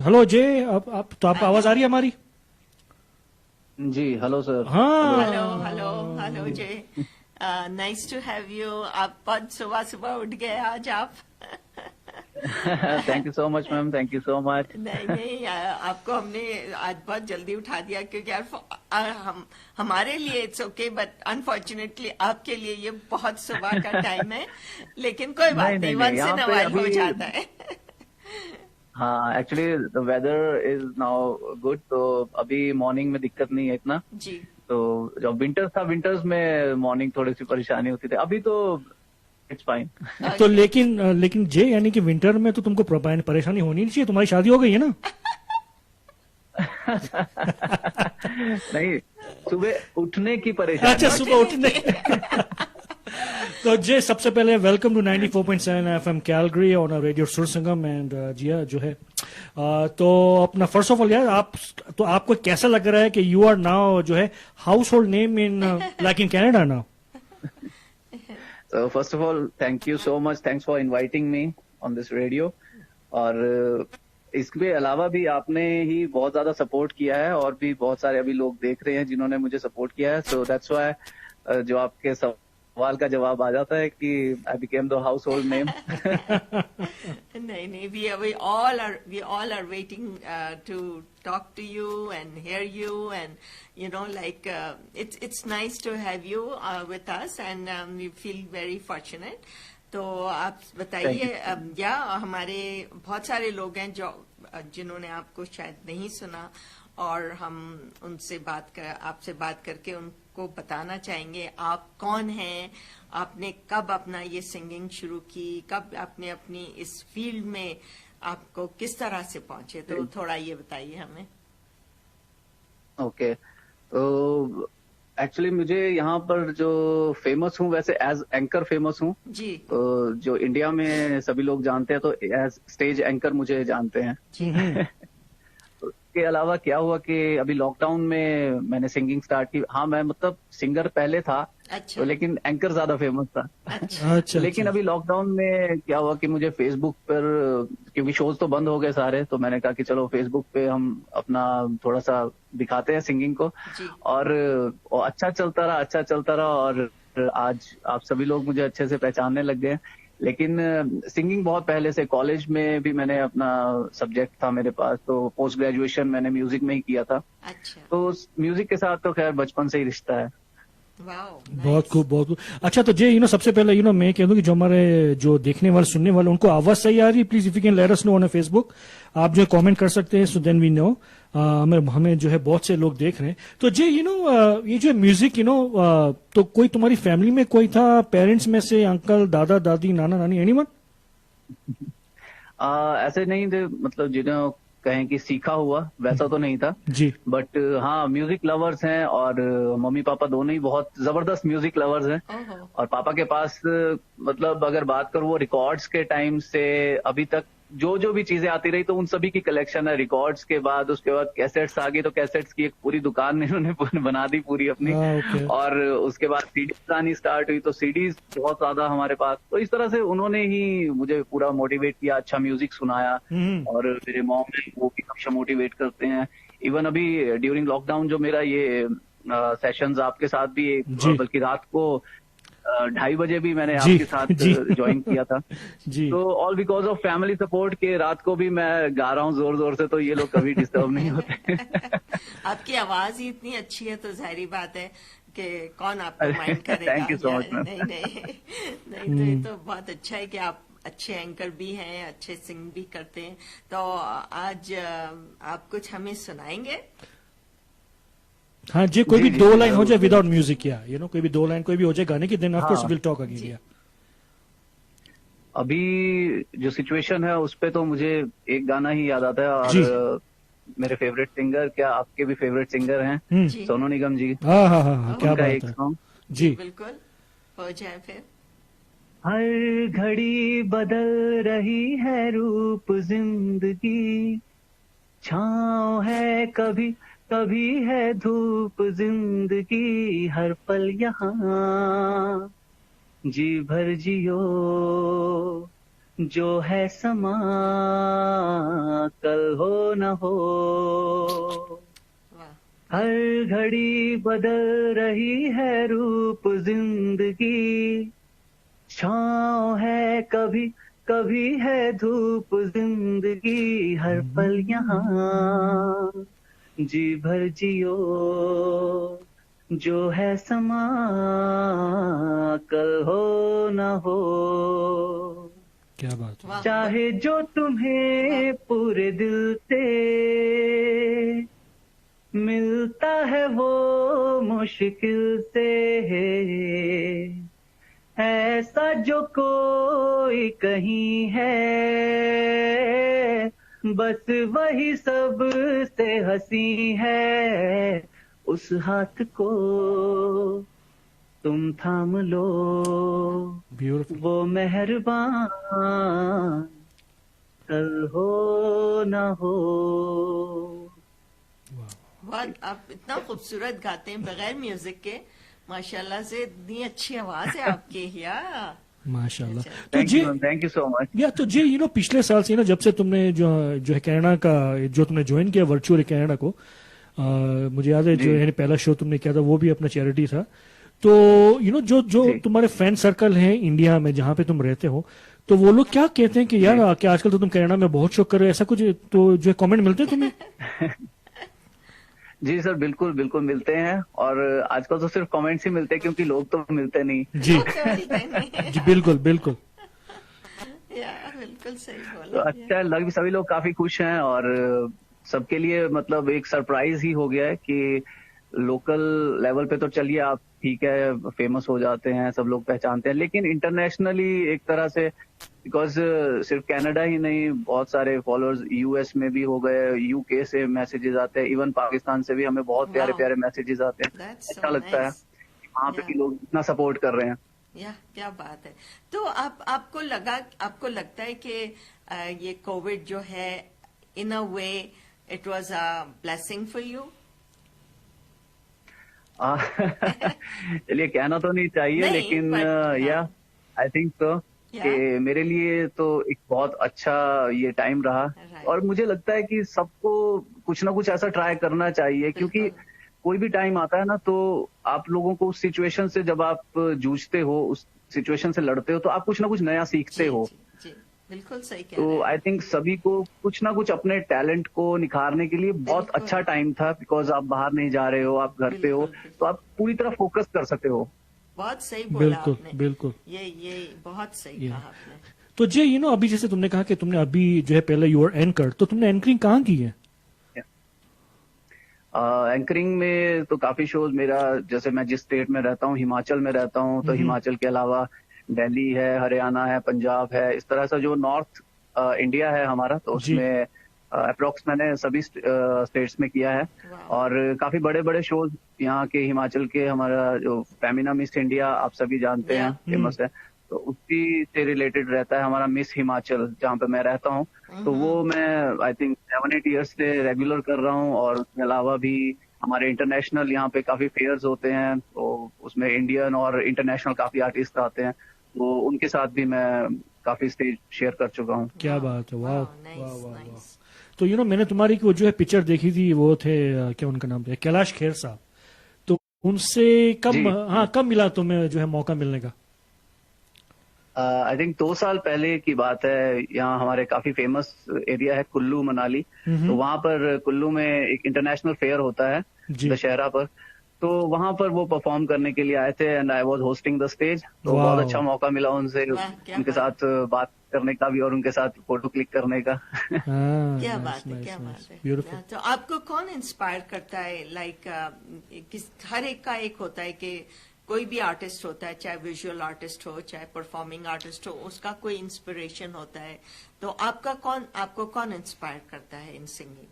Hello जय, आप तो आपको आवाज आ रही है हमारी? जी हेलो सर। हाँ। Hello. Hello hello hello Jai. Nice to have you. आप बहुत सुबह सुबह उठ गए आज आप। Thank you so much ma'am, thank you so much. नहीं नहीं, आपको हमने आज बहुत जल्दी उठा दिया क्योंकि यार हम हमारे लिए इट्स ओके बट अनफॉर्चुनेटली आपके लिए ये बहुत सुबह का टाइम है। लेकिन कोई नहीं बात नहीं नहीं, नहीं, वंस यहाँ इन अ पे वाइल हो अभी जाता है। हाँ actually the weather is now good, तो अभी मॉर्निंग में दिक्कत नहीं है इतना। जी। तो जब विंटर्स था, विंटर्स में मॉर्निंग थोड़ी सी परेशानी होती थी, अभी तो इट्स फाइन। तो ओके। लेकिन जय, यानी कि विंटर में तो तुमको परेशानी होनी नहीं चाहिए, तुम्हारी शादी हो गई है ना? नहीं, सुबह उठने की परेशानी अच्छा, है। सुबह उठने। तो जय, सबसे पहले welcome to 94.7 FM Calgary on radio Sur Sangam. And जिया जो है, तो अपना फर्स्ट ऑफ ऑल यार, तो आपको कैसा लग रहा है कि यू आर नाउ जो है house hold name in like in Canada now? So first of all, thank you so much. Thanks for inviting me on this radio. और इसके अलावा भी आपने ही बहुत ज्यादा सपोर्ट किया है, और भी बहुत सारे अभी लोग देख रहे हैं जिन्होंने मुझे सपोर्ट किया है। सो दैट्स व्हाई जो आपके सवाल का जवाब आ जाता है कि I became the house hold name. नहीं नहीं, we all are waiting to talk to you and hear you, and like it's nice to have you with us, and we feel very fortunate. तो आप बताइए, या हमारे बहुत सारे लोग हैं जो जिन्होंने आपको शायद नहीं सुना, और हम आपसे बात करके उनको बताना चाहेंगे आप कौन हैं, आपने कब अपना ये सिंगिंग शुरू की, कब आपने अपनी इस फील्ड में आपको किस तरह से पहुंचे, तो थोड़ा ये बताइए हमें। ओके, तो एक्चुअली मुझे यहाँ पर जो फेमस हूँ, वैसे एज एंकर फेमस हूँ जी। तो जो इंडिया में सभी लोग जानते हैं, तो एज स्टेज एंकर मुझे जानते हैं। जी। उसके अलावा क्या हुआ कि अभी लॉकडाउन में मैंने सिंगिंग स्टार्ट की। हाँ, मैं मतलब सिंगर पहले था, अच्छा। तो लेकिन एंकर ज्यादा फेमस था। अच्छा। अच्छा, लेकिन अभी लॉकडाउन में क्या हुआ कि मुझे फेसबुक पर, क्योंकि शोज तो बंद हो गए सारे, तो मैंने कहा कि चलो फेसबुक पे हम अपना थोड़ा सा दिखाते हैं सिंगिंग को। जी। और अच्छा चलता रहा, अच्छा चलता रहा, और आज आप सभी लोग मुझे अच्छे से पहचानने लग गए। लेकिन सिंगिंग बहुत पहले से, कॉलेज में भी मैंने अपना सब्जेक्ट था मेरे पास, तो पोस्ट ग्रेजुएशन मैंने म्यूजिक में ही किया था। अच्छा। तो म्यूजिक के साथ तो खैर बचपन से ही रिश्ता है। वाओ, बहुत खूब, बहुत खूब। अच्छा, तो जय, सबसे पहले मैं कह दूं कि जो हमारे जो देखने वाले सुनने वाले उनको आवाज सही आ रही है, please if you can let us know on Facebook. आप जो कमेंट कर सकते हैं, सो देन वी नो। हमें जो है बहुत से लोग देख रहे हैं। तो जय, ये जो म्यूजिक तो कोई तुम्हारी फैमिली में कोई था, पेरेंट्स में से, अंकल, दादा दादी, नाना नानी, एनीवन? ऐसे नहीं थे, मतलब जिन्हें कहें कि सीखा हुआ वैसा तो नहीं था जी। बट हाँ, म्यूजिक लवर्स हैं, और मम्मी पापा दोनों ही बहुत जबरदस्त म्यूजिक लवर्स हैं। ओहो। और पापा के पास मतलब अगर बात करूँ, वो रिकॉर्ड्स के टाइम से अभी तक जो जो भी चीजें आती रही, तो उन सभी की कलेक्शन है। रिकॉर्ड्स के बाद उसके बाद कैसेट्स आ गई, तो कैसेट्स की एक पूरी दुकान इन्होंने बना दी पूरी अपनी। ओके। और उसके बाद सीडीज आनी स्टार्ट हुई, तो सीडीज बहुत ज्यादा हमारे पास। तो इस तरह से उन्होंने ही मुझे पूरा मोटिवेट किया, अच्छा म्यूजिक सुनाया। और मेरे मॉम है, वो भी हमेशा मोटिवेट करते हैं। इवन अभी ड्यूरिंग लॉकडाउन जो मेरा ये सेशंस आपके साथ भी, जी। बल्कि रात को 2:30 बजे भी मैंने जी। आपके साथ जी। ज्वाइन किया था। जी। तो all because of family support के रात को भी मैं गा रहा हूँ जोर जोर से, तो ये लोग कभी डिस्टर्ब नहीं होते। आपकी आवाज ही इतनी अच्छी है, तो जाहिर बात है कि कौन आपको माइंड करेगा। Thank you so much ma'am. नहीं नहीं नहीं, तो ये तो बहुत अच्छा है कि आप अच्छे एंकर भी हैं, अच्छे सिंग भी करते हैं। तो आज आप कुछ हमें सुनाएंगे? हाँ जी, कोई भी जी, दो जी, लाइन हो जाए जरूर। विदाउट म्यूजिक, या कोई भी दो लाइन कोई भी हो जाए गाने की, देन ऑफ कोर्स हाँ। Will talk again. जी। या अभी जो सिचुएशन है उस पे तो मुझे एक गाना ही याद आता है, जी। और मेरे फेवरेट सिंगर, क्या आपके भी फेवरेट सिंगर हैं, जी। सोनू निगम जी। हाँ हाँ हाँ, क्या उनका बात एक है। सॉन्ग, जी। बिल्कुल, हो जाए फिर। हर घड़ी बदल रही है रूप जिंदगी, छाँव है कभी कभी है धूप जिंदगी, हर पल यहाँ जी भर जियो, जो है समा कल हो न हो, वाह, हर घड़ी बदल रही है रूप जिंदगी, छाँव है कभी कभी है धूप जिंदगी, हर पल यहाँ जी भर जियो, जो है समा कल हो न हो, क्या बात है। वाह, चाहे जो तुम्हें पूरे दिल से मिलता है वो मुश्किल से, ऐसा जो कोई कहीं है, बस वही सब से हंसी है, उस हाथ को तुम थाम लो, ब्यूटीफुल। वो मेहरबान कल हो न हो। बहुत आप इतना खूबसूरत गाते हैं बगैर म्यूजिक के, माशाल्लाह से इतनी अच्छी आवाज है आपकी। या माशाल्लाह। अच्छा। तो thank J you, thank you so much. या तो जे पिछले साल से जब से तुमने जो है कनाडा का जो तुमने ज्वाइन किया वर्चुअल कनाडा को, मुझे याद है जी। जो पहला शो तुमने किया था वो भी अपना चैरिटी था। तो जो जी। तुम्हारे फ्रेंड सर्कल है इंडिया में जहाँ पे तुम रहते हो, तो वो लोग क्या कहते हैं कि यार क्या आजकल तो तुम कनाडा में बहुत शो कर रहे हो, ऐसा कुछ तो जो कमेंट मिलते हैं तुम्हें? जी सर, बिल्कुल बिल्कुल मिलते हैं, और आजकल तो सिर्फ कमेंट्स ही मिलते हैं क्योंकि लोग तो मिलते नहीं। जी वो तो मिलते नहीं। जी बिल्कुल बिल्कुल। या बिल्कुल सही तो बोला। अच्छा लग, सभी लोग काफी खुश हैं, और सबके लिए मतलब एक सरप्राइज ही हो गया है कि लोकल लेवल पे तो चलिए आप ठीक है फेमस हो जाते हैं, सब लोग पहचानते हैं, लेकिन इंटरनेशनली एक तरह से, बिकॉज सिर्फ कनाडा ही नहीं, बहुत सारे फॉलोअर्स यूएस में भी हो गए, यूके से मैसेजेस आते हैं, इवन पाकिस्तान से भी हमें बहुत प्यारे Wow. प्यारे मैसेजेस आते हैं। That's so अच्छा लगता है nice. कि वहाँ पे Yeah. भी लोग इतना सपोर्ट कर रहे हैं। या क्या बात है। तो आपको लगता है कि ये कोविड जो है in a way it was a blessing for you? चलिए कहना तो नहीं चाहिए, नहीं, लेकिन but, या हाँ। आई थिंक तो कि मेरे लिए तो एक बहुत अच्छा ये टाइम रहा, Right. और मुझे लगता है कि सबको कुछ ना कुछ ऐसा ट्राई करना चाहिए, क्योंकि बिल्कुल। कोई भी टाइम आता है ना, तो आप लोगों को उस सिचुएशन से जब आप जूझते हो, उस सिचुएशन से लड़ते हो, तो आप कुछ ना कुछ नया सीखते जी, हो। जी, जी, बिल्कुल सही कह तो रहे आई हैं। थिंक सभी को कुछ ना कुछ अपने टैलेंट को निखारने के लिए बहुत बिल्कुल। अच्छा टाइम था, बिकॉज आप बाहर नहीं जा रहे हो, आप घर पे हो, बिल्कुल, तो आप पूरी तरह फोकस कर सकते हो। बहुत सही बोला बिल्कुल आपने। बिल्कुल। ये बहुत सही कहा आपने। तो जे अभी जैसे तुमने कहा कि तुमने अभी जो है पहले यू आर एंकर, तो तुमने एंकरिंग कहाँ की है? एंकरिंग में तो काफी शोज मेरा, जैसे मैं जिस स्टेट में रहता हूँ, हिमाचल में रहता हूँ, तो हिमाचल के अलावा दिल्ली है, हरियाणा है, पंजाब है, इस तरह से जो नॉर्थ इंडिया है हमारा, तो जी। उसमें अप्रोक्स मैंने सभी स्टेट्स में किया है। वाह। और काफी बड़े बड़े शोज यहाँ के, हिमाचल के हमारा जो फेमिना मिस इंडिया आप सभी जानते हैं, फेमस है, तो उसी से रिलेटेड रहता है हमारा मिस हिमाचल, जहाँ पे मैं रहता हूँ। तो वो मैं आई थिंक 7-8 ईयर्स से रेगुलर कर रहा हूँ, और उसके अलावा भी हमारे इंटरनेशनल यहाँ पे काफी फेयर्स होते हैं, तो उसमें इंडियन और इंटरनेशनल काफी आर्टिस्ट आते हैं, तो उनके साथ भी मैं काफी स्टेज शेयर कर चुका हूँ। क्या बात है, वाह वाह, वाह नाइस, वाह वाह। नाइस। तो मैंने तुम्हारी वो जो है पिक्चर देखी थी, वो थे क्या उनका नाम था, कैलाश खेर साहब। तो उनसे कब जी। कब मिला तुम्हें जो है मौका मिलने का? आई थिंक 2 साल पहले की बात है। यहाँ हमारे काफी फेमस एरिया है कुल्लू मनाली, तो वहां पर कुल्लू में एक इंटरनेशनल फेयर होता है जी। दशहरा पर, तो वहां पर वो परफॉर्म करने के लिए आए थे, and I was hosting the stage. तो वाह। बहुत अच्छा मौका मिला उनसे, वाह, क्या उनके बात। साथ बात करने का भी और उनके साथ फोटो क्लिक करने का। हाँ, क्या nice, बात है, nice, क्या nice, बात है। beautiful। तो आपको कौन इंस्पायर करता है? लाइक हर एक का एक होता है कि कोई भी आर्टिस्ट होता है, चाहे विजुअल आर्टिस्ट हो, चाहे परफॉर्मिंग आर्टिस्ट हो, उसका कोई इंस्पिरेशन होता है। तो आपको कौन इंस्पायर करता है इन सिंगिंग?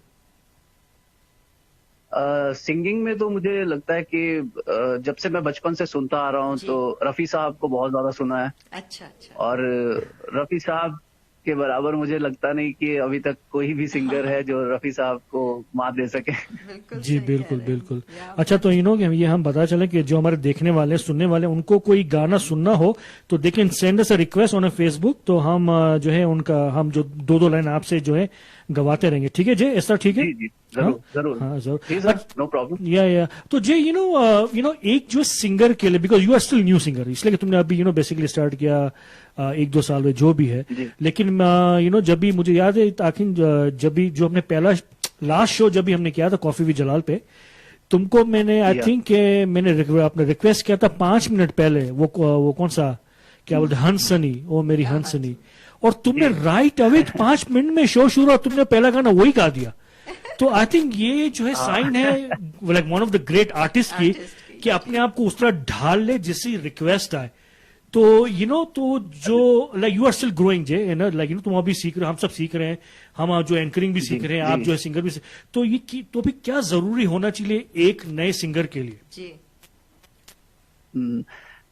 सिंगिंग में तो मुझे लगता है कि जब से मैं बचपन से सुनता आ रहा हूँ, जी। तो रफी साहब को बहुत ज्यादा सुना है। अच्छा, अच्छा। और रफी साहब के बराबर मुझे लगता नहीं कि अभी तक कोई भी सिंगर है जो रफी साहब को मात दे सके। बिल्कुल जी सही कह बिल्कुल रहे हैं। बिल्कुल। Yeah, अच्छा तो ये हम बता चले कि जो हमारे देखने वाले सुनने वाले उनको कोई गाना सुनना हो तो they can send us a request on Facebook, तो हम जो है उनका हम जो दो लाइन आपसे जो है गवाते रहेंगे। ठीक है जी, ऐसा ठीक है? जी जी, जरूर जरूर। हाँ जरूर। जी सर, नो प्रॉब्लम। या तो जे एक जो सिंगर के लिए, because you are still new singer, इसलिए कि तुमने अभी बेसिकली स्टार्ट किया 1-2 साल में जो भी है, जी। लेकिन जब भी मुझे याद है आखिर जब भी जो हमने पहला लास्ट शो जब भी हमने किया था कॉफी विद जलाल पे, तुमको मैंने आई Yeah. थिंक मैंने आपने रिक्वेस्ट किया था 5 मिनट पहले, वो कौन सा क्या बोलते हंसनी, ओ मेरी हंसनी, और तुमने राइट अवे 5 मिनट में शो शुरू और तुमने पहला गाना वही गा दिया। तो आई थिंक ये जो है साइन है like one of the great artist की कि अपने आप को उस तरह ढाल ले जिससे रिक्वेस्ट आए। तो तो जो like you are still growing J like तुम अभी सीख रहे हो, हम सब सीख रहे हैं, हम जो एंकरिंग भी सीख रहे हैं, आप जी। जो है सिंगर भी तो तो भी क्या जरूरी होना चाहिए एक नए सिंगर के लिए? जी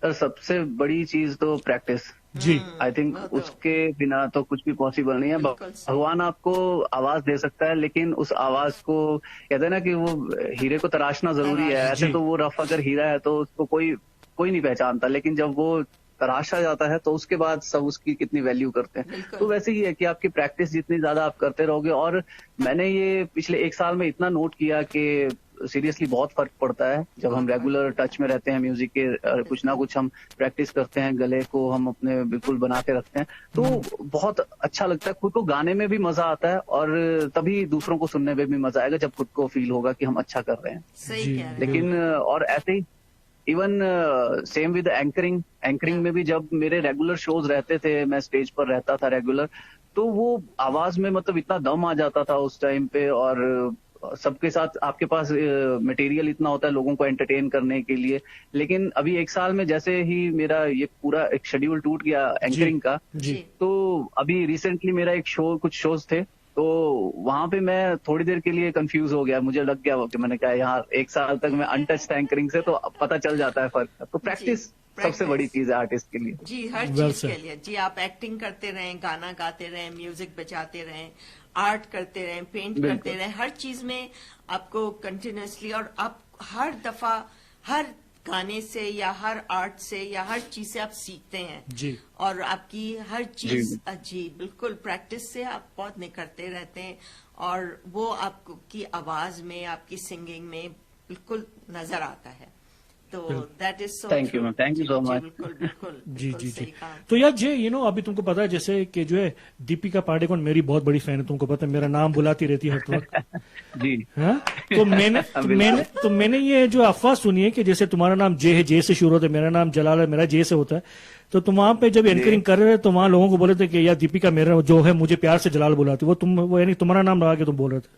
सर सबसे बड़ी चीज तो प्रैक्टिस। जी आई थिंक वो तो- उसके बिना तो कुछ भी पॉसिबल नहीं है। बिल्कुल सही। भगवान आपको आवाज दे सकता है, लेकिन उस आवाज को कहते हैं ना कि वो हीरे को तराशना जरूरी है। तराश, ऐसे जी। तो वो रफ अगर हीरा है तो उसको कोई कोई नहीं पहचानता, लेकिन जब वो तराशा जाता है तो उसके बाद सब उसकी कितनी वैल्यू करते हैं। बिल्कुल। तो वैसे ही है कि आपकी प्रैक्टिस जितनी ज्यादा आप करते रहोगे, और मैंने ये पिछले 1 साल में इतना नोट किया कि सीरियसली बहुत फर्क पड़ता है जब हम रेगुलर टच में रहते हैं म्यूजिक के, कुछ ना कुछ हम प्रैक्टिस करते हैं, गले को हम अपने बिल्कुल बना के रखते हैं, तो बहुत अच्छा लगता है। खुद को गाने में भी मजा आता है और तभी दूसरों को सुनने में भी मजा आएगा जब खुद को फील होगा कि हम अच्छा कर रहे हैं। सही जी, कह रहे हैं। लेकिन और ऐसे ही इवन सेम विद एंकरिंग में भी जब मेरे रेगुलर शोज रहते थे, मैं स्टेज पर रहता था रेगुलर, तो वो आवाज में मतलब इतना दम आ जाता था उस टाइम पे, और सबके साथ आपके पास मटेरियल इतना होता है लोगों को एंटरटेन करने के लिए। लेकिन अभी 1 साल में जैसे ही मेरा ये पूरा एक शेड्यूल टूट गया एंकरिंग का, जी तो अभी रिसेंटली मेरा एक शो, कुछ शोज थे, तो वहां पे मैं थोड़ी देर के लिए कंफ्यूज हो गया। मुझे लग गया कि मैंने कहा यार 1 साल तक मैं अनटच था एंकरिंग से, तो अब पता चल जाता है फर्क। तो प्रैक्टिस सबसे practice। बड़ी चीज है आर्टिस्ट के लिए। जी हर Well चीज said. के लिए। जी आप एक्टिंग करते रहें, गाना गाते रहें, म्यूजिक बजाते रहें, आर्ट करते रहें, पेंट बिल्कुल। करते रहें, हर चीज में आपको कंटिन्यूअसली, और आप हर दफा हर गाने से या हर आर्ट से या हर चीज से आप सीखते हैं। जी और आपकी हर चीज जी बिल्कुल प्रैक्टिस से आप बहुत निखरते रहते हैं, और वो आपको की आवाज में, आपकी सिंगिंग में बिल्कुल नजर आता है। तो that is so Thank you, ma'am. Thank you so much. बिल्कुल बिल्कुल जी बिल्कुल जी सही जी। कहा। तो यार जे अभी तुमको पता है जैसे कि जो है दीपिका पादुकोण मेरी बहुत बड़ी फैन है, तुमको पता है, मेरा नाम बुलाती रहती है हर वक्त। जी हाँ? तो मैंने ये जो अफवाह सुनी है कि जैसे तुम्हारा नाम जे है, जे से शुरू होता है, मेरा नाम जलाल है, मेरा जे से होता है, तो तुम वहां पे जब एंकरिंग कर रहे थे तो वहां लोगों को बोले थे कि यार दीपिका मेरा जो है मुझे प्यार से जलाल बुलाती, वो यानी तुम्हारा नाम लगा के तुम बोल रहे थे।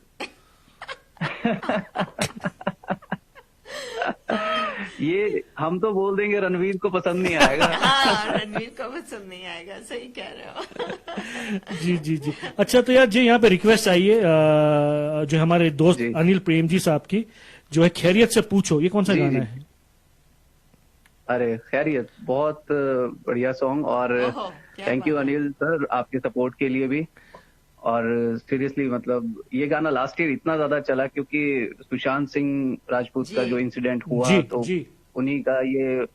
ये हम तो बोल देंगे, रणवीर को पसंद नहीं आएगा। हाँ रणवीर को पसंद नहीं आएगा, सही कह रहे हो। जी जी जी। अच्छा तो यार जी यहाँ पे रिक्वेस्ट आई है जो हमारे दोस्त जी। अनिल प्रेम जी साहब की, जो है खैरियत से पूछो, ये कौन सा जी, गाना जी। है? अरे खैरियत, बहुत बढ़िया सॉन्ग, और ओहो, क्या थैंक यू बात है। अनिल सर आपके सपोर्ट के लिए भी। और सीरियसली मतलब ये गाना लास्ट ईयर इतना ज्यादा चला क्योंकि सुशांत सिंह राजपूत जी। का जो इंसिडेंट हुआ, जी, तो जी। उन्हीं का ये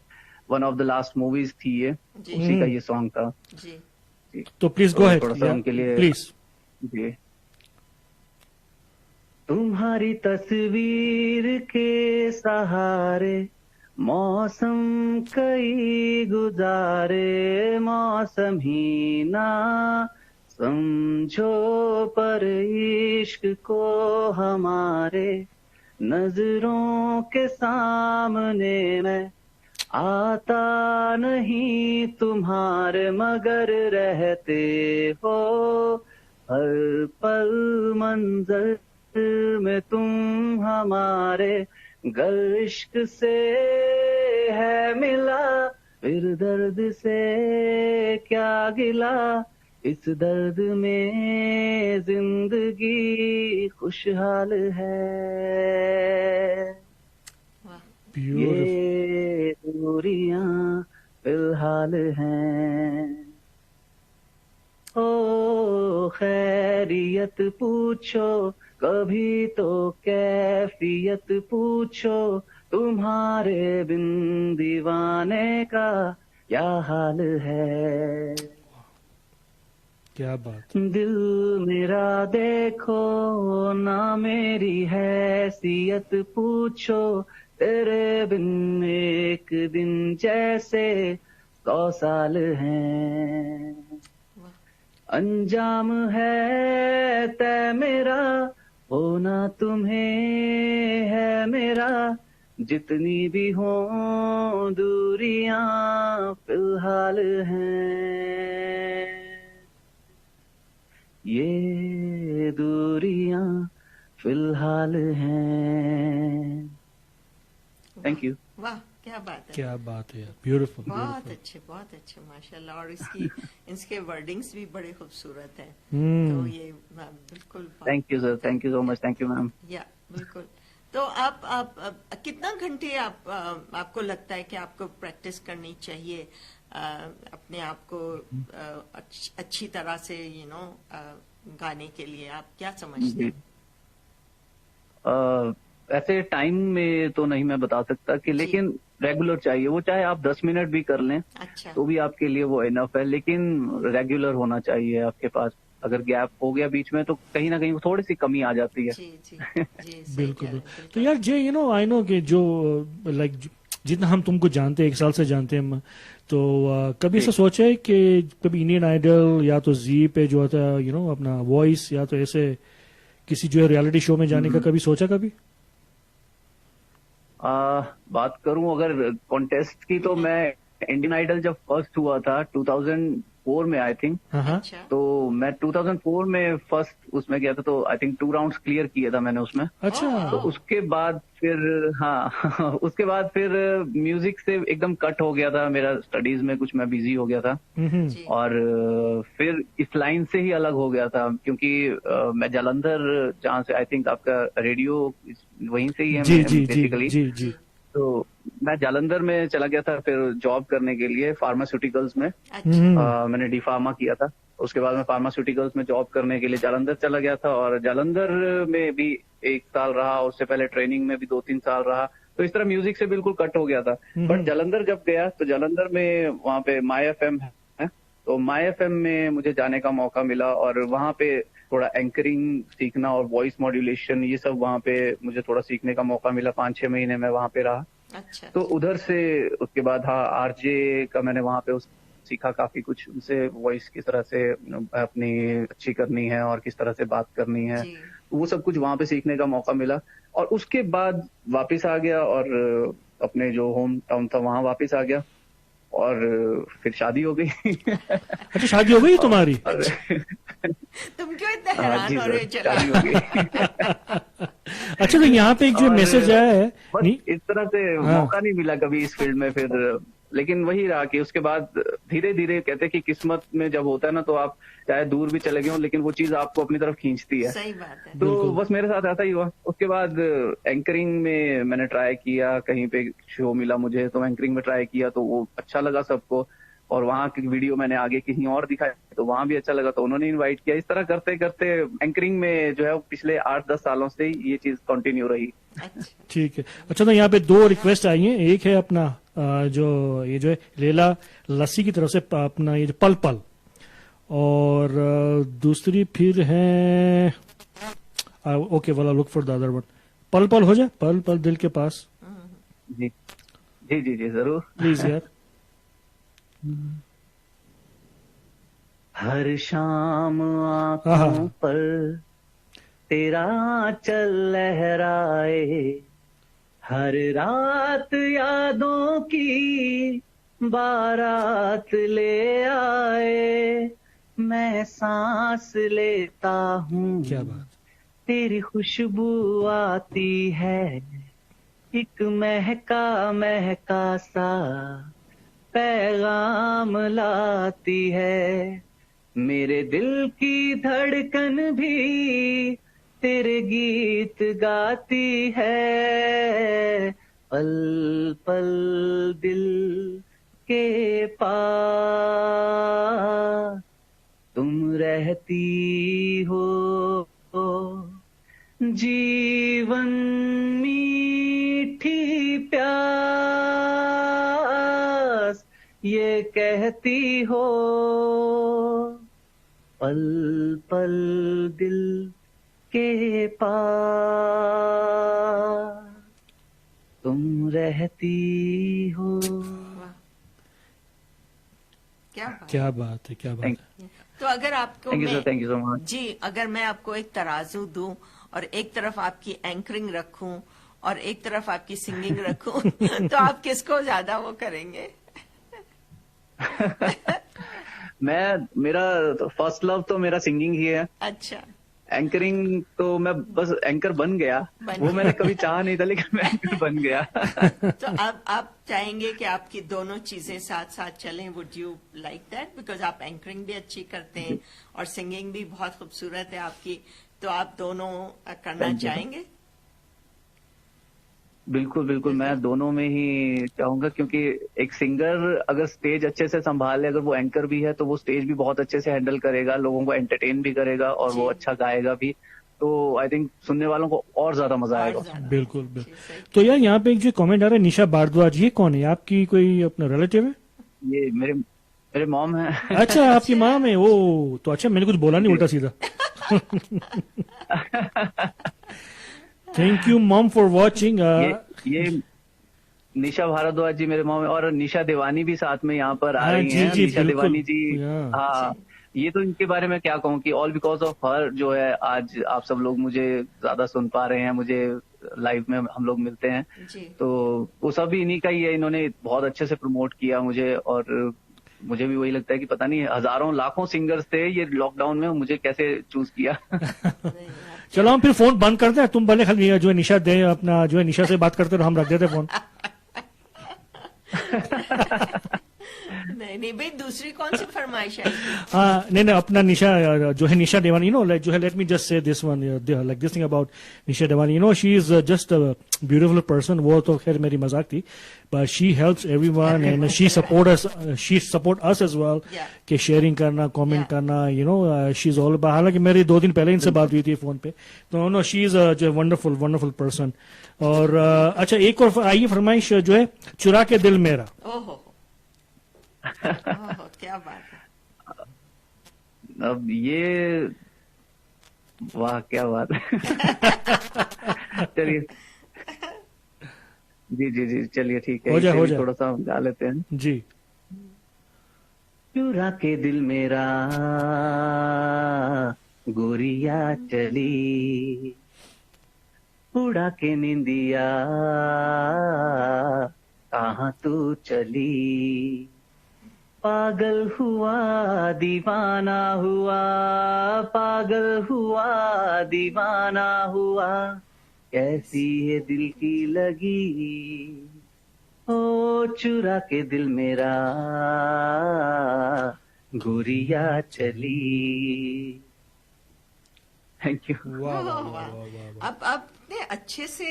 one of the last movies थी ये, जी। उसी का ये सॉन्ग था। जी जी। तो प्लीज तो गो अहेड थोड़ा सा उनके लिए- प्लीज। जी। तुम्हारी तस्वीर के सहारे मौसम कई गुजारे, मौसम ही ना समझो पर इश्क को हमारे, नजरों के सामने मैं आता नहीं तुम्हारे, मगर रहते हो हर पल मंजर में तुम हमारे, गर इश्क से है मिला फिर दर्द से क्या गिला, इस दर्द में जिंदगी खुशहाल है, वाह ब्यूटीफुल। ये दूरियां फिलहाल हैं। ओ खैरियत पूछो, कभी तो कैफियत पूछो, तुम्हारे बिन दीवाने का क्या हाल है। क्या बात। दिल मेरा देखो ना, मेरी हैसियत पूछो, तेरे बिन एक दिन जैसे 100 साल हैं। अंजाम है तय मेरा, होना तुम्हें है मेरा, जितनी भी हो दूरियां फिलहाल हैं, ये दूरियां फिलहाल हैं। Thank you. वाह, क्या बात है, क्या बात है यार, ब्यूटीफुल। बहुत अच्छे माशाल्लाह। और इसके वर्डिंग्स भी बड़े खूबसूरत हैं। हम्म। तो ये बिल्कुल। Thank you sir, thank you so much, thank you ma'am. या बिल्कुल। तो आप कितना घंटे आपको लगता है कि आपको प्रैक्टिस करनी चाहिए अपने आप को अच्छी तरह से गाने के लिए? आप क्या समझते हैं? ऐसे टाइम में तो नहीं मैं बता सकता कि, लेकिन रेगुलर चाहिए। वो चाहे आप 10 मिनट भी कर लें अच्छा, तो भी आपके लिए वो इनफ है, लेकिन रेगुलर होना चाहिए आपके पास। अगर गैप हो गया बीच में तो कहीं ना कहीं थोड़ी सी कमी आ जाती है। जी जी जी, सही बिल्कुल कह रहे बिल्कुल। हैं, तो यार जे आई नो कि जो लाइक जितना हम तुमको जानते हैं, 1 साल से जानते हैं हम, तो कभी ऐसा सोचा है कि कभी इंडियन आइडल या तो जी पे जो होता है अपना वॉइस, या तो ऐसे किसी जो है रियलिटी शो में जाने का कभी सोचा कभी? बात करूं अगर कॉन्टेस्ट की, तो मैं इंडियन आइडल जब फर्स्ट हुआ था 2004 में आई थिंक, हाँ। अच्छा, तो मैं 2004 में फर्स्ट उसमें गया था, तो आई थिंक 2 राउंड्स क्लियर किया था मैंने उसमें। अच्छा। तो उसके बाद फिर हाँ उसके बाद फिर म्यूजिक से एकदम कट हो गया था मेरा, स्टडीज में कुछ मैं बिजी हो गया था, जी, और फिर इस लाइन से ही अलग हो गया था, क्योंकि मैं जालंधर, जहाँ से आई थिंक आपका रेडियो वहीं से ही है जी जी जी बेसिकली, जी जी। तो मैं जालंधर में चला गया था फिर जॉब करने के लिए फार्मास्यूटिकल्स में। अच्छा, मैंने डी फार्मा किया था। उसके बाद मैं फार्मास्यूटिकल्स में जॉब करने के लिए जालंधर चला गया था, और जालंधर में भी 1 साल रहा, उससे पहले ट्रेनिंग में भी 2-3 साल रहा। तो इस तरह म्यूजिक से बिल्कुल कट हो गया था। बट जालंधर जब गया तो जालंधर में वहाँ पे माई एफएम है, तो माई एफएम में मुझे जाने का मौका मिला, और वहाँ पे थोड़ा एंकरिंग सीखना और वॉइस मॉड्यूलेशन, ये सब वहाँ पे मुझे थोड़ा सीखने का मौका मिला। 5-6 महीने में वहाँ पे रहा। अच्छा, तो उधर से उसके बाद हाँ आरजे का मैंने वहाँ पे सीखा काफी कुछ, उनसे वॉइस किस तरह से अपनी अच्छी करनी है और किस तरह से बात करनी है, जी, वो सब कुछ वहाँ पे सीखने का मौका मिला। और उसके बाद वापस आ गया, और अपने जो होम टाउन था वहाँ वापस आ गया, और फिर शादी हो गई। अच्छा, शादी हो गई तुम्हारी? तुम क्यों इतना हैरान जी हो सर, रहे हो? चला शादी हो गई। अच्छा, तो यहाँ पे एक जो और मैसेज आया है बस नहीं? इस तरह से हाँ। मौका नहीं मिला कभी इस फील्ड में फिर, लेकिन वही रहा कि उसके बाद धीरे धीरे, कहते हैं कि किस्मत में जब होता है ना, तो आप चाहे दूर भी चले गए हो, लेकिन वो चीज आपको अपनी तरफ खींचती है। सही बात है। तो बिल्कुल। बस मेरे साथ ऐसा ही हुआ। उसके बाद एंकरिंग में मैंने ट्राई किया, कहीं पे शो मिला मुझे तो एंकरिंग में ट्राई किया, तो वो अच्छा लगा सबको, और वहाँ की वीडियो मैंने आगे कहीं और दिखाया तो वहाँ भी अच्छा लगा, तो उन्होंने इनवाइट किया। इस तरह करते करते एंकरिंग में जो है पिछले 8-10 सालों से ही ये चीज कंटिन्यू रही। अच्छा, ठीक है। अच्छा, तो यहाँ पे 2 रिक्वेस्ट आई हैं। एक है अपना जो है लेला लस्सी की तरफ से अपना ये जो पल पल, और दूसरी फिर है ओके वाला look for the other one. पल पल हो जाए, पल पल दिल के पास, जी जी जी जी जरूर। प्लीज यार। हर शाम आहा। आंखों पर तेरा चल लहराए, हर रात यादों की बारात ले आए, मैं सांस लेता हूँ क्या बात। तेरी खुशबू आती है, एक महका महका सा पैगाम लाती है, मेरे दिल की धड़कन भी तेरे गीत गाती है, पल पल दिल के पास तुम रहती हो जीवन मीठी प्यास ये कहती हो पल पल दिल के पास तुम रहती हो। वाह, क्या बात। क्या बात है, क्या बात है। तो अगर आपको थैंक यू मैं sir, thank you so much. जी, अगर मैं आपको एक तराजू दूं और एक तरफ आपकी एंकरिंग रखूं और एक तरफ आपकी सिंगिंग रखूं तो आप किसको ज्यादा वो करेंगे? मेरा फर्स्ट लव तो मेरा सिंगिंग ही है। अच्छा, एंकरिंग तो मैं बस एंकर बन गया, वो मैंने कभी चाहा नहीं था लेकिन मैं एंकर बन गया। तो अब आप चाहेंगे कि आपकी दोनों चीजें साथ साथ चलें? Would you like that? Because आप एंकरिंग भी अच्छी करते हैं और सिंगिंग भी बहुत खूबसूरत है आपकी, तो आप दोनों करना Thank you. चाहेंगे? बिल्कुल बिल्कुल, मैं दोनों में ही चाहूंगा, क्योंकि एक सिंगर अगर स्टेज अच्छे से संभाले, अगर वो एंकर भी है तो वो स्टेज भी बहुत अच्छे से हैंडल करेगा, लोगों को एंटरटेन भी करेगा और जी। वो अच्छा गाएगा भी। तो आई थिंक सुनने वालों को और ज्यादा मजा और आएगा। ज्यादा। बिल्कुल जी, बिल्कुल। सही। तो यार यहाँ पे एक जो कमेंट आ रहा है निशा भारद्वाज, ये कौन है? आपकी कोई अपना रिलेटिव है? ये मेरे मॉम है। अच्छा, आपकी माँ में? ओ, तो अच्छा, मैंने कुछ बोला नहीं उल्टा सीधा। Thank you mom for watching. ये निशा भारद्वाज जी मेरे मॉम है, और निशा देवानी भी साथ में यहाँ पर आ हाँ, रही जी, हैं। जी, निशा बिल्कुल। देवानी जी, या। हाँ, ये तो इनके बारे में क्या कहूँ कि ऑल बिकॉज ऑफ हर जो है आज आप सब लोग मुझे ज्यादा सुन पा रहे हैं, मुझे लाइव में हम लोग मिलते हैं। जी, तो वो सब भी इन्हीं का ही है, इन्होंने बहुत अच्छे से प्रमोट किया मुझे, और मुझे भी वही लगता है कि पता नहीं हजारों लाखों सिंगर्स थे ये लॉकडाउन में, मुझे कैसे चूज किया। नहीं, चलो हम फिर फोन बंद करते हैं, तुम भले खाली जो है निशा दे अपना, जो है निशा से बात करते रहो, हम रख देते फोन। नहीं भाई, दूसरी कौन सी फरमाइश है? हाँ, नहीं, अपना निशा जो है निशा देवानी, यू नो, लाइक जो है, let me just say this one, like this thing about Nisha Devani, you know, she is just a beautiful person. वो तो खैर मेरी मजाक थी, but she helps everyone and she support us as well, Yeah. कि sharing करना, कमेंट Yeah. करना, you know, she is all about. हालांकि मेरी 2 दिन पहले इनसे बात हुई थी फोन पे, तो नो, शी इज जो वंडरफुल वंडरफुल पर्सन। और अच्छा, एक और आइए फरमाइश जो है, चुरा के दिल मेरा। ओहो, ओहो, क्या बात है। अब ये, वाह क्या बात है। चलिए, जी, चलिए ठीक है, हो जाए, इसे हो भी जाए। थोड़ा सा हम गा लेते हैं। जी। चुरा के दिल मेरा गोरिया चली, उड़ा के निंदिया कहाँ तू चली, पागल हुआ दीवाना हुआ, पागल हुआ दीवाना हुआ, कैसी है दिल की लगी, ओ चुरा के दिल मेरा गोरिया चली। Thank you. वाह वाह वाह, वाह वाह। वाह वाह। अब आपने अच्छे से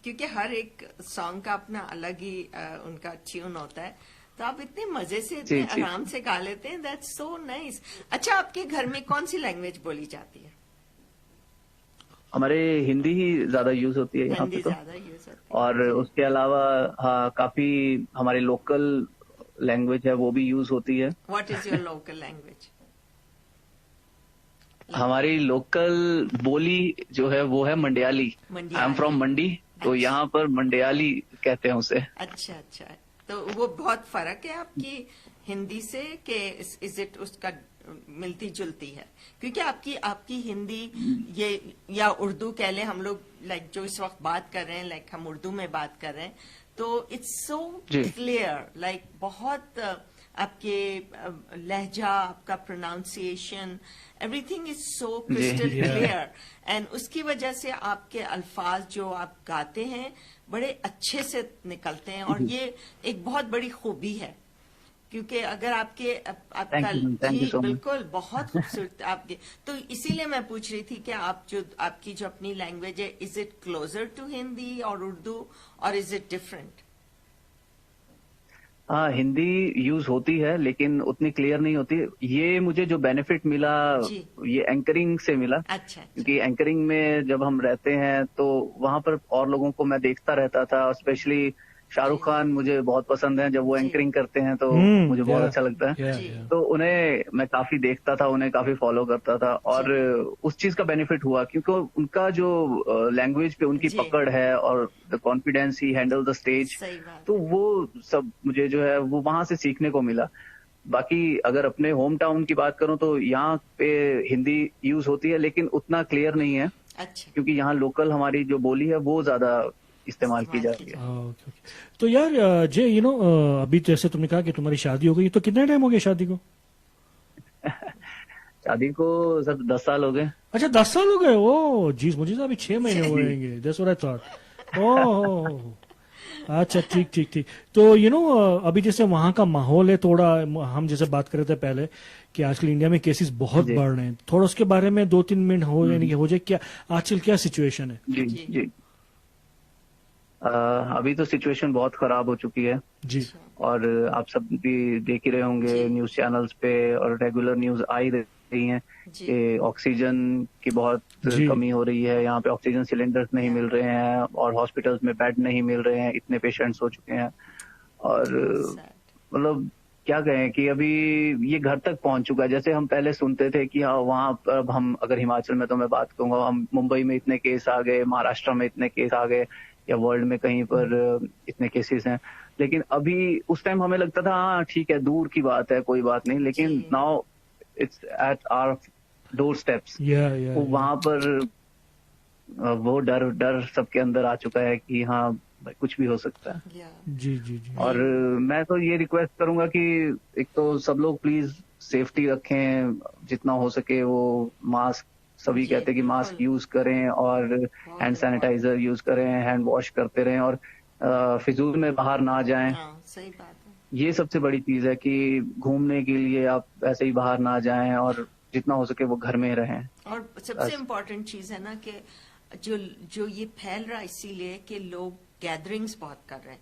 क्योंकि हर एक सॉन्ग का अपना अलग ही उनका ट्यून होता है, तो आप इतने मजे से, इतने जी, जी। आराम से गा लेते हैं। That's so nice. अच्छा, आपके घर में कौन सी लैंग्वेज बोली जाती है? हमारे हिंदी ही ज्यादा यूज होती है यहाँ हिंदी पे तो, ज्यादा यूज होती है। और उसके अलावा हाँ काफी हमारे लोकल लैंग्वेज है वो भी यूज होती है। What is your local language? हमारी लोकल बोली जो है वो है Mandiyali. Mandiyali. I am from Mandi, तो यहाँ पर मंडियाली कहते हैं उसे। अच्छा, तो वो बहुत फर्क है आपकी हिंदी से, कि इज इट उसका मिलती जुलती है? क्योंकि आपकी हिंदी ये, या उर्दू कह लें हम लोग, लाइक जो इस वक्त बात कर रहे हैं, लाइक हम उर्दू में बात कर रहे हैं, तो इट्स सो जी। क्लियर, लाइक बहुत आपके लहजा, आपका pronunciation, everything is so crystal Yeah. Clear, and उसकी वजह से आपके अल्फाज जो आप गाते हैं बड़े अच्छे से निकलते हैं, और ये एक बहुत बड़ी खूबी है। क्योंकि अगर आपके आपका Thank you ji so much. बिल्कुल बहुत खूबसूरत आपके, तो इसीलिए मैं पूछ रही थी कि आपकी जो अपनी लैंग्वेज है, is it closer to Hindi और उर्दू, और इज इट डिफरेंट? हाँ, हिंदी यूज होती है लेकिन उतनी क्लियर नहीं होती। ये मुझे जो बेनिफिट मिला जी। ये एंकरिंग से मिला, अच्छा अच्छा। क्योंकि एंकरिंग में जब हम रहते हैं तो वहां पर और लोगों को मैं देखता रहता था। स्पेशली शाहरुख खान मुझे बहुत पसंद है, जब वो जी। एंकरिंग करते हैं तो मुझे बहुत yeah, अच्छा लगता है। yeah, जी। yeah. तो उन्हें मैं काफी देखता था, उन्हें काफी फॉलो करता था, और उस चीज का बेनिफिट हुआ क्योंकि उनका जो लैंग्वेज पे उनकी जी। पकड़ है और the confidence he handle the stage, सही बात तो वो सब मुझे जो है वो वहां से सीखने को मिला। बाकी अगर अपने होम टाउन की बात करूं तो यहाँ पे हिंदी यूज होती है लेकिन उतना क्लियर नहीं है, अच्छा। क्योंकि यहाँ लोकल हमारी जो बोली है वो ज्यादा इस्तेमाल की जाती है। Okay okay. तो यार जय अभी जैसे तुमने कहा कि तुम्हारी शादी हो गई, तो कितना टाइम हो गया शादी को? शादी को सब 10 साल हो गए। अच्छा 10 साल हो गए। ओ जीज, मुझे तो अभी 6 महीने हो रहेंगे। That's what I thought. Oh अच्छा, ठीक ठीक ठीक। तो अभी जैसे वहां का माहौल है, थोड़ा हम जैसे बात कर रहे थे पहले कि आजकल इंडिया में केसेस बहुत जी। बढ़ रहे हैं, थोड़ा उसके बारे में 2-3 मिनट हो यानी कि हो जाए, क्या आजकल क्या सिचुएशन है? जी जी। जी। अभी तो सिचुएशन बहुत खराब हो चुकी है, जी और आप सब भी देख ही रहे होंगे जी। न्यूज चैनल्स पे, और रेगुलर न्यूज आ ही रही हैं जी। कि ऑक्सीजन की बहुत जी। कमी हो रही है। यहाँ पे ऑक्सीजन सिलेंडर्स नहीं मिल रहे हैं, और हॉस्पिटल्स में बेड नहीं मिल रहे हैं, इतने पेशेंट्स हो चुके हैं। और Sad. मतलब क्या कहें कि अभी ये घर तक पहुंच चुका है। जैसे हम पहले सुनते थे कि हाँ वहाँ पर, अब हम अगर हिमाचल में तो मैं बात करूंगा, हम मुंबई में इतने केस आ गए, महाराष्ट्र में इतने केस आ गए, या वर्ल्ड में कहीं पर इतने केसेस हैं। लेकिन अभी उस टाइम हमें लगता था हाँ ठीक है, दूर की बात है, कोई बात नहीं, लेकिन जी। Now it's at our door steps. या तो वहां पर वो डर डर सबके अंदर आ चुका है कि हाँ भाई कुछ भी हो सकता है। Yeah. जी जी जी। और मैं तो ये रिक्वेस्ट करूंगा कि एक तो सब लोग प्लीज सेफ्टी रखें, जितना हो सके वो मास्क, सभी जी, कहते हैं कि मास्क बिल्कुल। यूज करें, और हैंड सैनिटाइजर यूज करें, हैंड वॉश करते रहें, और फिजूल में बाहर ना जाएं। हाँ, सही बात है। ये सबसे बड़ी चीज है कि घूमने के लिए आप ऐसे ही बाहर ना जाएं, और जितना हो सके वो घर में रहें। और सबसे इम्पोर्टेंट चीज है ना कि जो जो ये फैल रहा है इसीलिए कि लोग गैदरिंग्स बहुत कर रहे हैं,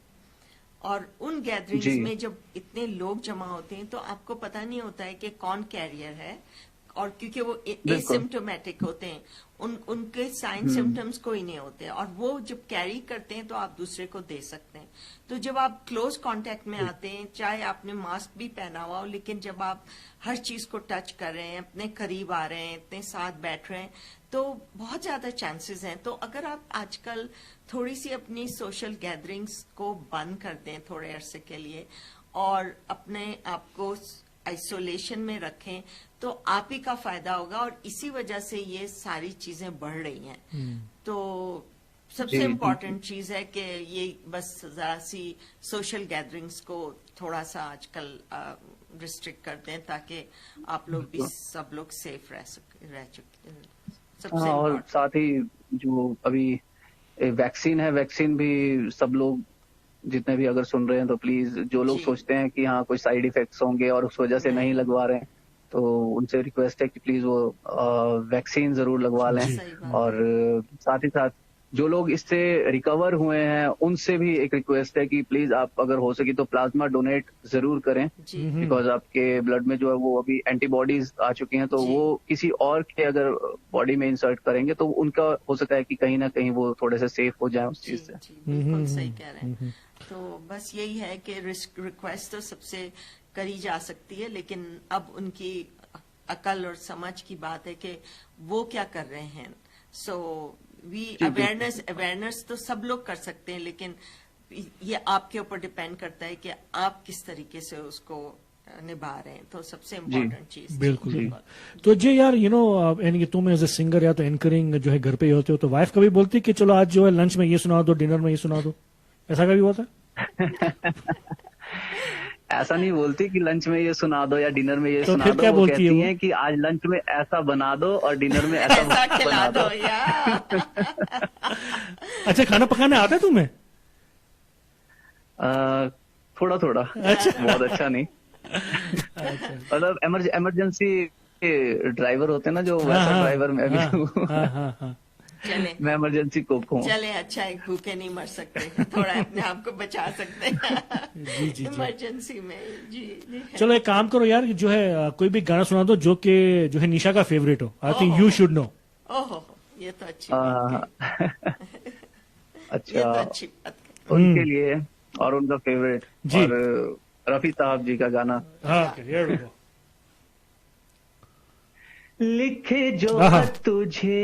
और उन गैदरिंग्स जी। में जब इतने लोग जमा होते हैं तो आपको पता नहीं होता है कि कौन कैरियर है, और क्योंकि वो एसिम्प्टोमेटिक होते हैं, उनके साइन सिम्टम्स कोई नहीं होते, और वो जब कैरी करते हैं तो आप दूसरे को दे सकते हैं। तो जब आप क्लोज कांटेक्ट में आते हैं, चाहे आपने मास्क भी पहना हुआ हो, लेकिन जब आप हर चीज को टच कर रहे हैं, अपने करीब आ रहे हैं, इतने साथ बैठ रहे हैं, तो बहुत ज्यादा चांसेस हैं। तो अगर आप आजकल थोड़ी सी अपनी सोशल गैदरिंग्स को बंद कर दें थोड़े अरसे के लिए, और अपने आप को आइसोलेशन में रखें, तो आप ही का फायदा होगा, और इसी वजह से ये सारी चीजें बढ़ रही हैं। तो सबसे जी। इम्पोर्टेंट चीज है कि ये बस जरा सी सोशल गैदरिंग्स को थोड़ा सा आजकल रिस्ट्रिक्ट कर दें, ताकि आप लोग भी सब लोग सेफ रह चुके। सबसे हाँ, और important। साथ ही जो अभी वैक्सीन है, वैक्सीन भी सब लोग जितने भी अगर सुन रहे हैं तो प्लीज, जो लोग जी। सोचते हैं कि हाँ कोई साइड इफेक्ट्स होंगे और उस वजह से नहीं लगवा रहे हैं, तो उनसे रिक्वेस्ट है कि प्लीज वो वैक्सीन जरूर लगवा लें। जी। सही बात। और साथ ही साथ जो लोग इससे रिकवर हुए हैं उनसे भी एक रिक्वेस्ट है कि प्लीज आप अगर हो सके तो प्लाज्मा डोनेट जरूर करें, जी। बिकॉज आपके ब्लड में जो है वो अभी एंटीबॉडीज आ चुकी हैं, तो जी। वो किसी और के अगर बॉडी में इंसर्ट करेंगे तो उनका हो सकता है कि कहीं ना कहीं वो थोड़े से सेफ हो जाए उस जी चीज से। जी, बिल्कुल सही कह रहे हैं। तो बस यही है कि रिक्वेस्ट तो सबसे करी जा सकती है, लेकिन अब उनकी अकल और समझ की बात है कि वो क्या कर रहे हैं। सो अवेयरनेस तो सब लोग कर सकते हैं, लेकिन ये आपके ऊपर डिपेंड करता है कि आप किस तरीके से उसको निभा रहे हैं। तो सबसे इम्पोर्टेंट चीज। बिल्कुल बिल्कुल। तो जे यार यानी कि तुम एज ए सिंगर या तो एंकरिंग जो है घर पे ही होते हो, तो वाइफ कभी बोलती है कि चलो आज जो है लंच में ये सुना दो, डिनर में ये सुना दो, ऐसा कभी होता है? ऐसा नहीं बोलती कि लंच में ये सुना दो या डिनर में ये तो सुना फिर दो। क्या वो बोलती कहती है वो? हैं कि आज लंच में ऐसा बना दो और डिनर में ऐसा ऐसा खिला बना दो दो। यार। अच्छा, खाना पकाने आता है तुम्हें? थोड़ा थोड़ा, बहुत अच्छा नहीं। मतलब इमरजेंसी ड्राइवर होते हैं ना, जो वैसा ड्राइवर मैं भी हूँ। हाँ हाँ हाँ। चले मैं इमरजेंसी कुक हूँ। चले, अच्छा है, भूखे नहीं मर सकते, थोड़ा अपने आप को बचा सकते हैं जी। इमरजेंसी में। जी। चलो एक काम करो यार, जो है कोई भी गाना सुना दो जो कि जो है निशा का फेवरेट हो। I think you should know. ओहो, ये तो अच्छी बात है। ये अच्छा, तो अच्छी बात है। उनके लिए और उनका फेवरेट जी। और रफी साहब जी का गाना। हाँ, here we go। लिखे जो आहा। तुझे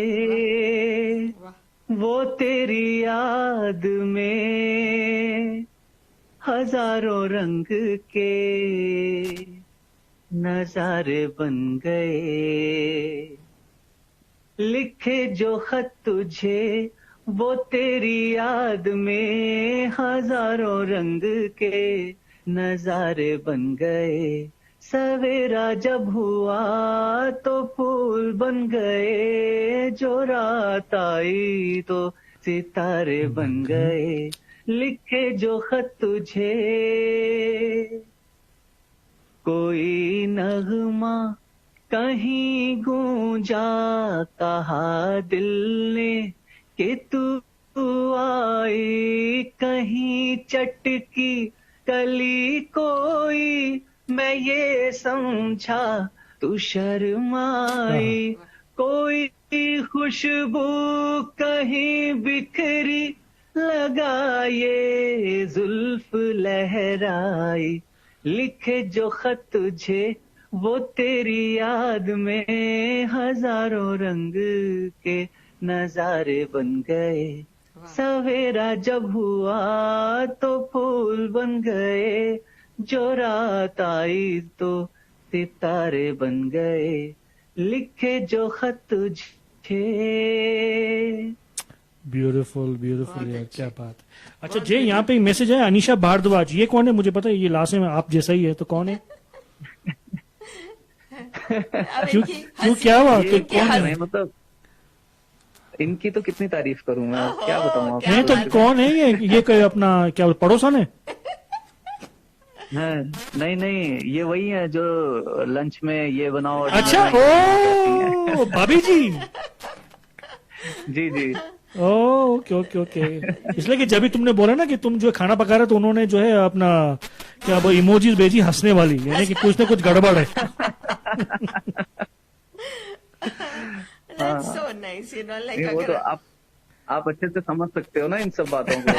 वाह। वो तेरी याद में हजारों रंग के नजारे बन गए। लिखे जो खत तुझे वो तेरी याद में हजारों रंग के नजारे बन गए। सवेरा जब हुआ तो फूल बन गए, जो रात आई तो सितारे बन गए। लिखे जो खत तुझे कोई नगमा कहीं गूंजा, कहा दिल ने कि तू आई। कहीं चटकी कली कोई, मैं ये समझा तू शर्माई। कोई खुशबू कहीं बिखरी, लगा ये जुल्फ लहराई। लिखे जो खत तुझे वो तेरी याद में हजारों रंग के नजारे बन गए। सवेरा जब हुआ तो फूल बन गए, जो रात आई तो सितारे बन गए। लिखे जो खत तुझे। ब्यूटीफुल यार, क्या बात है। अच्छा जय, यहाँ पे मैसेज है अनीशा भारद्वाज। ये कौन है मुझे पता है, ये लास्ट में आप जैसा ही है, तो कौन है? क्यों क्या हुआ? कौन है? मतलब इनकी तो कितनी तारीफ करूं मैं, क्या बताऊं आपको। नहीं तो कौन है ये कोई अपना क्या पड़ोसन है? नहीं, ये वही है जो लंच में ये बनाओ। अच्छा, ओ भाभी जी। जी। ओके। इसलिए कि जब भी तुमने बोला ना कि तुम जो खाना पका रहे, तो उन्होंने जो है अपना क्या वो इमोजीज भेजी हंसने वाली, यानी कि कुछ ना कुछ गड़बड़ है। That's so nice, like वो तो आप अच्छे से समझ सकते हो ना इन सब बातों को।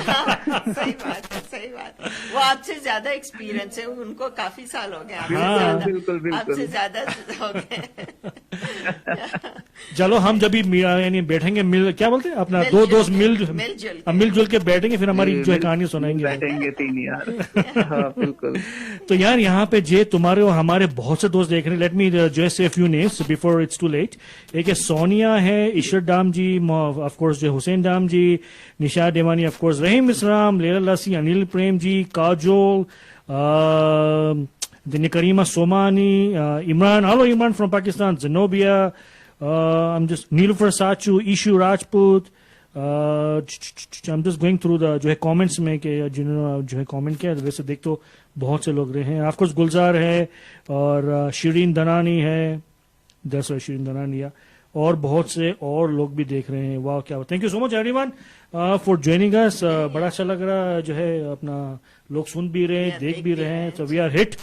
सही बात है। वो आपसे ज्यादा एक्सपीरियंस है, उनको काफी साल हो गए। हाँ, बिल्कुल। आपसे ज्यादा हो गए। चलो हम जब भी यानी बैठेंगे, मिल क्या बोलते हैं अपना, दो दोस्त मिलजुल के बैठेंगे, फिर हमारी जो है कहानी सुनाएंगे। बैठेंगे तीन यार। हाँ, बिल्कुल। तो यार यहाँ पे जे तुम्हारे और हमारे बहुत से दोस्त देख रहे हैं। Late me just say few names before it's too late. एक है सोनिया है, ईश्वर डाम जी, ऑफ कोर्स जो हुसैन डाम जी, निशा देवानी, of course Rahim Islam, Laila Lasi, Anil Prem ji, Kajol, Karima Somani, Imran, hello Imran from Pakistan, Zenobia, Nilufar Sachu, Ishu Rajput. I am just going through the जो है कमेंट्स में कि जिन्होंने जो है कमेंट किया, वैसे देख तो बहुत से लोग रहे हैं। ऑफ कोर्स गुलजार है और शिरीन दनानी है, 10 शिरीन दनानिया, और बहुत से और लोग भी देख रहे हैं। वाह क्या, thank you so much everyone for joining us. बड़ा अच्छा लग रहा है, जो है अपना लोग सुन भी रहे हैं, देख भी रहे हैं, तो वी आर हिट।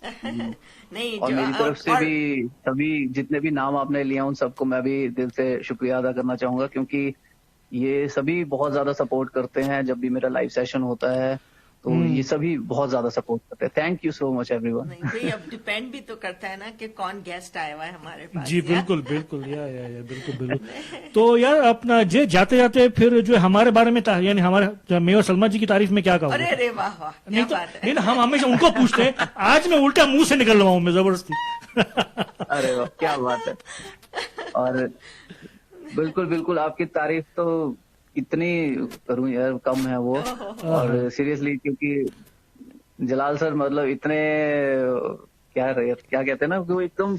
नहीं, और मेरी तरफ से भी सभी जितने भी नाम आपने लिया उन सबको मैं भी दिल से शुक्रिया अदा करना चाहूंगा, क्योंकि ये सभी बहुत ज्यादा सपोर्ट करते हैं। जब भी मेरा लाइव सेशन होता है तो ये सभी बहुत ज्यादा सपोर्ट करते हैं। Thank you so much everyone. नहीं, अब डिपेंड भी तो करता है ना कि कौन गेस्ट आया हुआ है हमारे पास। जी बिल्कुल या बिल्कुल। तो यार अपना जे जाते जाते फिर जो हमारे बारे में यानी हमारे मेयर सलमा जी की तारीफ में क्या कहूँ? अरे वाह, नहीं तो नहीं, हम हमेशा उनको पूछते हैं, आज मैं उल्टा मुंह से निकल रहा हूँ मैं जबरदस्ती। अरे वाह, क्या बात है। और बिल्कुल आपकी तारीफ तो इतनी करूं यार, कम है वो। और सीरियसली, क्योंकि जलाल सर मतलब इतने क्या कहते हैं ना, वो एकदम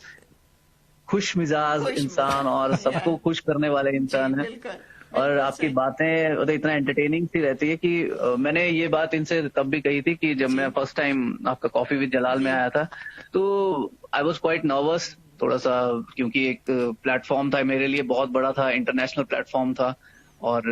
खुश मिजाज इंसान और सबको खुश करने वाले इंसान है। और आपकी बातें तो इतना एंटरटेनिंग सी रहती है कि मैंने ये बात इनसे तब भी कही थी कि जब मैं फर्स्ट टाइम आपका कॉफी विद जलाल में आया था, तो आई वॉज क्वाइट नर्वस थोड़ा सा, क्योंकि एक प्लेटफॉर्म था मेरे लिए, बहुत बड़ा था, इंटरनेशनल प्लेटफॉर्म था, और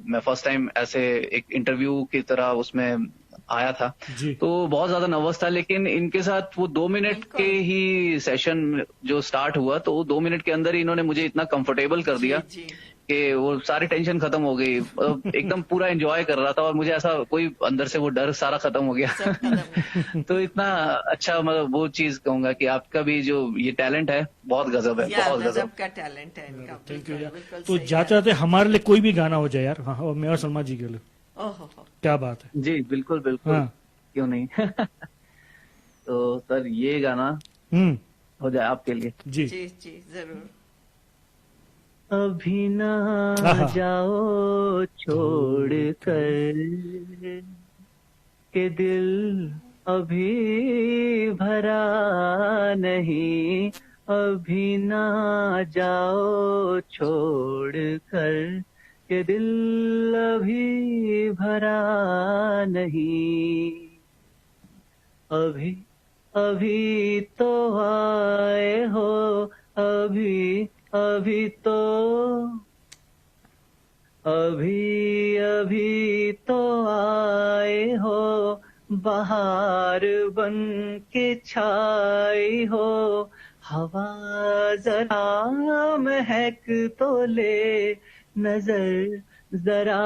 मैं फर्स्ट टाइम ऐसे एक इंटरव्यू की तरह उसमें आया था, जी। तो बहुत ज्यादा नर्वस था। लेकिन इनके साथ वो 2 मिनट बिल्कुल। के ही सेशन जो स्टार्ट हुआ, तो वो 2 मिनट के अंदर ही इन्होंने मुझे इतना कंफर्टेबल कर दिया जी कि वो सारी टेंशन खत्म हो गई। एकदम पूरा एंजॉय कर रहा था, और मुझे ऐसा कोई अंदर से वो डर सारा खत्म हो सब गया। खत्म। तो इतना अच्छा, मतलब वो चीज कहूंगा कि आपका भी जो ये टैलेंट है बहुत गजब है, या बहुत गजब। गजब का टैलेंट है इनका। थैंक यू बिल्कुल, यार। बिल्कुल तो सही जाते है। जाते हमारे लिए कोई भी गाना हो जाए यार, हाँ, और मैं और सलमा जी के लिए। ओहो, क्या बात है। जी बिल्कुल बिल्कुल, हाँ। क्यों नहीं। तो सर ये गाना हम्म। हो जाए आपके लिए। जी। जी जी जरूर। अभी ना आहा। जाओ छोड़ कर के दिल अभी भरा नहीं, अभी ना जाओ छोड़ कर के दिल अभी भरा नहीं, अभी अभी तो आए हो, अभी अभी तो, अभी अभी तो आए हो, बाहर बन के छाई हो, हवा जरा महक तो ले, नजर जरा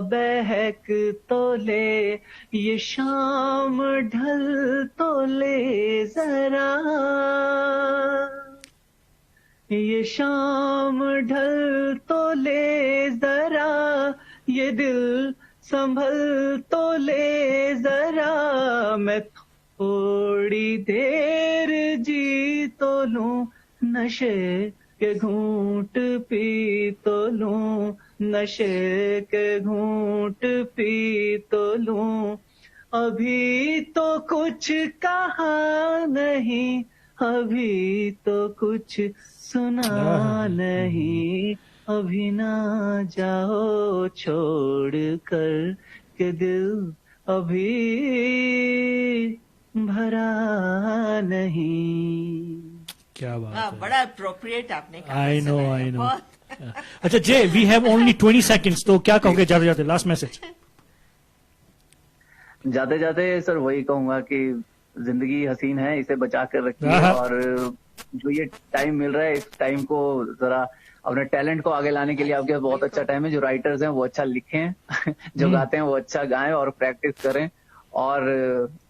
बहक तो ले, ये शाम ढल तो ले जरा, ये शाम ढल तो ले जरा, ये दिल संभल तो ले जरा, मैं थोड़ी देर जी तो लूं, नशे के घूंट पी तो लूं, नशे के घूंट पी तो लूं, अभी तो कुछ कहा नहीं, अभी तो कुछ सुना नहीं, अभी ना जाओ छोड़ कर के दिल अभी भरा नहीं। क्या बात हाँ, है। बड़ा अप्रोप्रिएट आपने कहा। आई नो, समय। I know. बहुत। अच्छा जय, वी हैव ओनली 20 सेकंड्स, तो क्या कहोगे जाते जाते, लास्ट मैसेज। जाते जाते सर वही कहूंगा कि जिंदगी हसीन है, इसे बचा कर रखिए, हाँ। और जो ये टाइम मिल रहा है, इस टाइम को जरा अपने टैलेंट को आगे लाने के लिए आपके पास बहुत अच्छा टाइम है। जो राइटर्स हैं वो अच्छा लिखें, जो गाते हैं वो अच्छा गाएं और प्रैक्टिस करें। और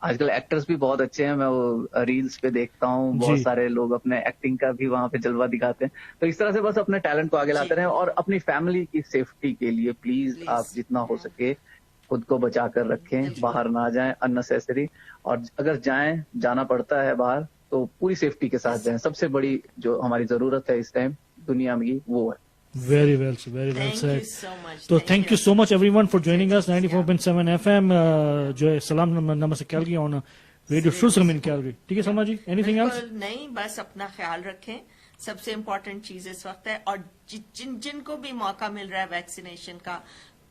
आजकल एक्टर्स भी बहुत अच्छे हैं, मैं वो रील्स पे देखता हूँ, बहुत जी। सारे लोग अपने एक्टिंग का भी वहां पे जलवा दिखाते हैं। तो इस तरह से बस अपने टैलेंट को आगे लाते रहें, और अपनी फैमिली की सेफ्टी के लिए प्लीज आप जितना हो सके खुद को बचा कर रखें, बाहर ना जाएं अननेसेसरी, और अगर जाना पड़ता है बाहर तो पूरी सेफ्टी के साथ जाएं। सबसे बड़ी जो हमारी जरूरत है इस टाइम दुनिया में वो है। Very well Thank said. you so much. तो thank you so much everyone for joining us 94.7 FM, जो है सलाम नमस्ते कैलगरी ऑन रेडियो शुरू समीन कैलगरी। ठीक है सलमा जी, एनीथिंग एल्स? बिल्कुल नहीं, बस अपना ख्याल रखें, सबसे इम्पोर्टेंट चीज इस वक्त है। और जिनको भी मौका मिल रहा है वैक्सीनेशन का,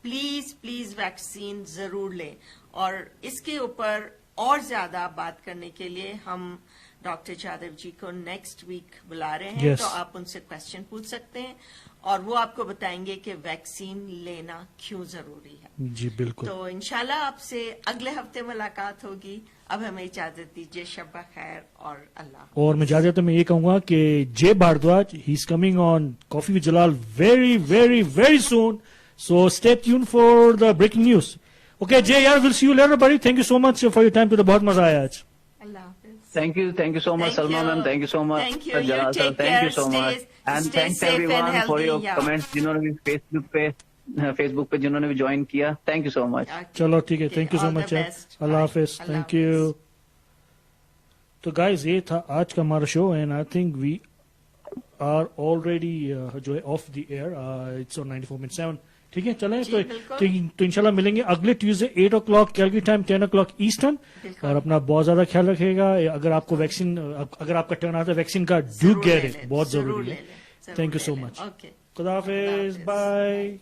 प्लीज प्लीज वैक्सीन जरूर लें। और इसके ऊपर और ज्यादा बात करने के लिए हम डॉक्टर यादव जी को नेक्स्ट वीक बुला रहे हैं। Yes. तो आप उनसे क्वेश्चन पूछ सकते हैं, और वो आपको बताएंगे कि वैक्सीन लेना क्यों जरूरी है। जी बिल्कुल। तो इंशाल्लाह आपसे अगले हफ्ते मुलाकात होगी। अब हमें इजाजत दीजिए, शब्बा खैर और अल्लाह। और मैं जाते तो मैं ये कहूंगा कि Jai Bhardwaj, he is coming on coffee with Jalal very very very soon, so stay tune for the breaking news. Okay Jai यार, will see you later buddy. Thank you so much for your time, तो बहुत मजा आया आज। अल्लाह हाफिज। Thank you so much, Thank Salma you. ma'am. Thank you so much, Thank you. Sir You Jalal sir. take Thank care. you so much. And Stay thanks safe and everyone for healthy. your Yeah. comments. जिन्होंने भी Facebook पे जिन्होंने भी join किया, thank you so much. Okay. चलो ठीक है, Okay. Thank you so All the much. best. Allah Bye. हाफिज, Allah थैंक यू। Hafiz. तो गाइज ये था आज का हमारा show, and I think we are already जो है off the air, it's on 94.7। ठीक है, चलें जी, तो, बिल्कुल। तो इंशाल्लाह मिलेंगे अगले Tuesday 8 o'clock Calgary time, 10 o'clock eastern. बिल्कुल। और अपना बहुत ज्यादा ख्याल रखिएगा। अगर आपको वैक्सीन, अगर आपका टर्न आता है वैक्सीन का, डू जरूर गेट ले इट, लें, बहुत जरूर जरूरी ले है। लें, जरूर थैंक यू ले सो लें। मच। Okay. खुदा हाफिज, हाफिज। बाय।